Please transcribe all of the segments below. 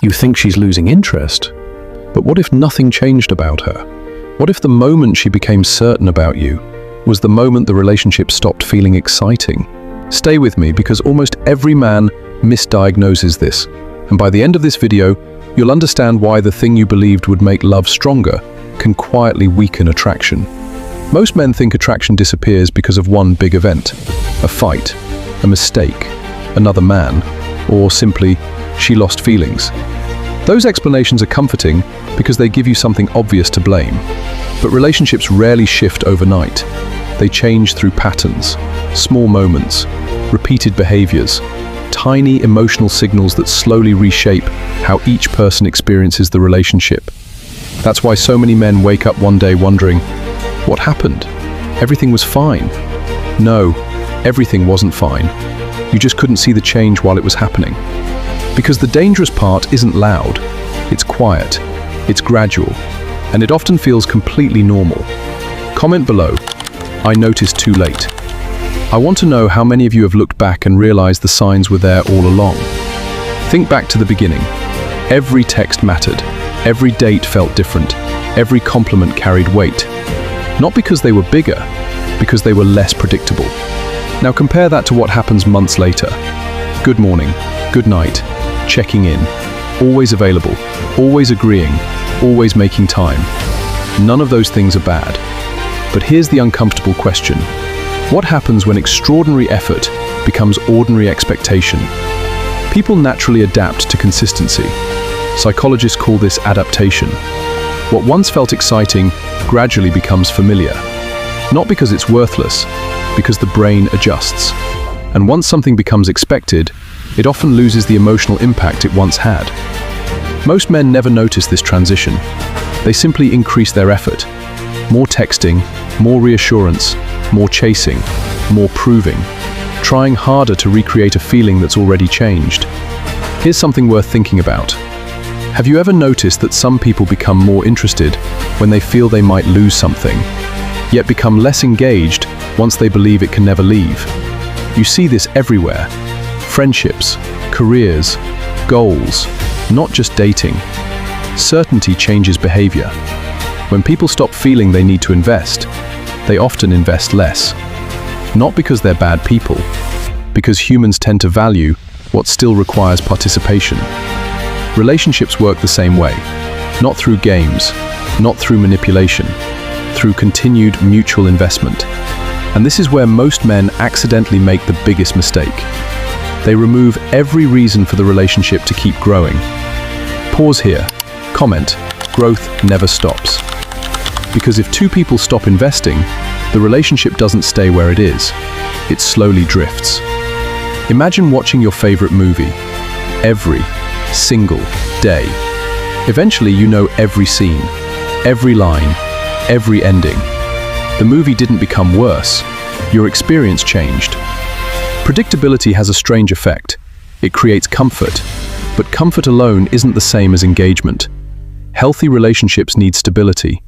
You think she's losing interest, but what if nothing changed about her? What if the moment she became certain about you was the moment the relationship stopped feeling exciting? Stay with me, because almost every man misdiagnoses this, and by the end of this video, you'll understand why the thing you believed would make love stronger can quietly weaken attraction. Most men think attraction disappears because of one big event: a fight, a mistake, another man, or simply, she lost feelings. Those explanations are comforting because they give you something obvious to blame. But relationships rarely shift overnight. They change through patterns, small moments, repeated behaviors, tiny emotional signals that slowly reshape how each person experiences the relationship. That's why so many men wake up one day wondering, what happened? Everything was fine. No, everything wasn't fine. You just couldn't see the change while it was happening. Because the dangerous part isn't loud, it's quiet, it's gradual, and it often feels completely normal. Comment below, I noticed too late. I want to know how many of you have looked back and realized the signs were there all along. Think back to the beginning. Every text mattered, every date felt different, every compliment carried weight. Not because they were bigger, because they were less predictable. Now compare that to what happens months later. Good morning, good night, checking in, always available, always agreeing, always making time. None of those things are bad. But here's the uncomfortable question. What happens when extraordinary effort becomes ordinary expectation? People naturally adapt to consistency. Psychologists call this adaptation. What once felt exciting gradually becomes familiar. Not because it's worthless, because the brain adjusts. And once something becomes expected, it often loses the emotional impact it once had. Most men never notice this transition. They simply increase their effort. More texting, more reassurance, more chasing, more proving, trying harder to recreate a feeling that's already changed. Here's something worth thinking about. Have you ever noticed that some people become more interested when they feel they might lose something, yet become less engaged once they believe it can never leave? You see this everywhere. Friendships, careers, goals, not just dating. Certainty changes behavior. When people stop feeling they need to invest, they often invest less. Not because they're bad people, because humans tend to value what still requires participation. Relationships work the same way, not through games, not through manipulation, through continued mutual investment. And this is where most men accidentally make the biggest mistake. They remove every reason for the relationship to keep growing. Pause here. Comment, growth never stops. Because if two people stop investing, the relationship doesn't stay where it is. It slowly drifts. Imagine watching your favorite movie every single day. Eventually you know every scene, every line, every ending. The movie didn't become worse. Your experience changed. Predictability has a strange effect. It creates comfort, but comfort alone isn't the same as engagement. Healthy relationships need stability.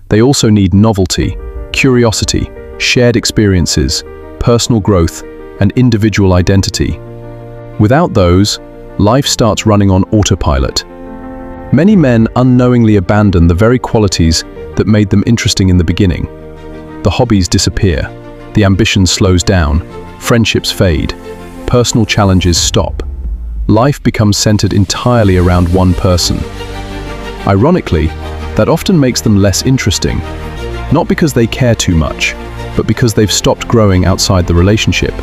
They also need novelty, curiosity, shared experiences, personal growth, and individual identity. Without those, life starts running on autopilot. Many men unknowingly abandon the very qualities that made them interesting in the beginning. The hobbies disappear, the ambition slows down, friendships fade, personal challenges stop. Life becomes centered entirely around one person. Ironically, that often makes them less interesting, not because they care too much, but because they've stopped growing outside the relationship.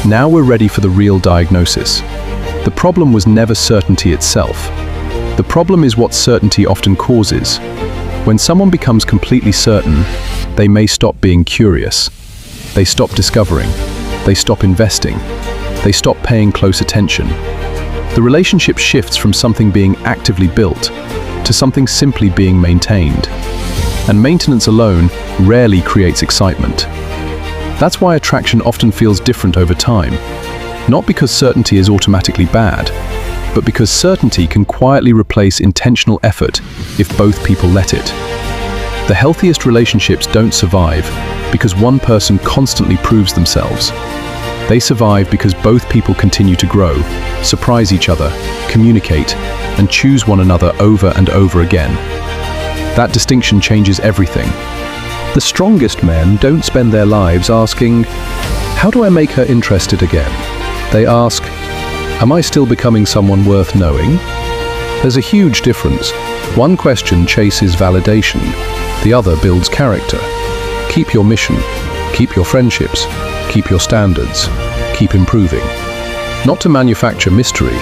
Now we're ready for the real diagnosis. The problem was never certainty itself. The problem is what certainty often causes. When someone becomes completely certain, they may stop being curious. They stop discovering. They stop investing. They stop paying close attention. The relationship shifts from something being actively built to something simply being maintained. And maintenance alone rarely creates excitement. That's why attraction often feels different over time. Not because certainty is automatically bad, but because certainty can quietly replace intentional effort if both people let it. The healthiest relationships don't survive because one person constantly proves themselves. They survive because both people continue to grow, surprise each other, communicate, and choose one another over and over again. That distinction changes everything. The strongest men don't spend their lives asking, "How do I make her interested again?" They ask, "Am I still becoming someone worth knowing?" There's a huge difference. One question chases validation, the other builds character. Keep your mission, keep your friendships, keep your standards, keep improving. Not to manufacture mystery,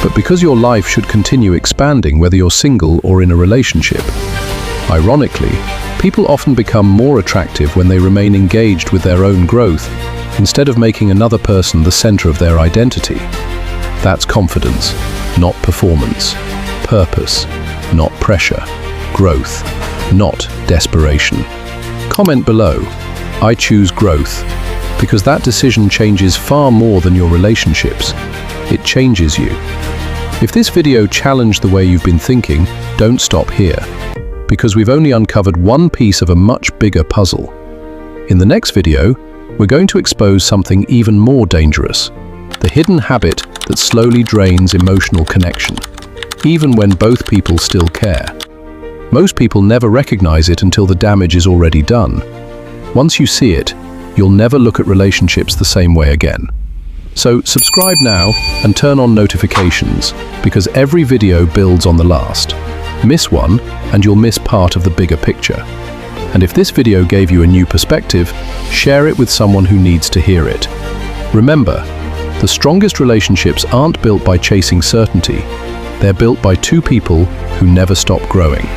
but because your life should continue expanding whether you're single or in a relationship. Ironically, people often become more attractive when they remain engaged with their own growth, instead of making another person the center of their identity. That's confidence, not performance. Purpose, not pressure. Growth, not desperation. Comment below, "I choose growth," because that decision changes far more than your relationships. It changes you. If this video challenged the way you've been thinking, don't stop here, because we've only uncovered one piece of a much bigger puzzle. In the next video, we're going to expose something even more dangerous, the hidden habit that slowly drains emotional connection, even when both people still care. Most people never recognize it until the damage is already done. Once you see it, you'll never look at relationships the same way again. So subscribe now and turn on notifications, because every video builds on the last. Miss one, and you'll miss part of the bigger picture. And if this video gave you a new perspective, share it with someone who needs to hear it. Remember, the strongest relationships aren't built by chasing certainty. They're built by two people who never stop growing.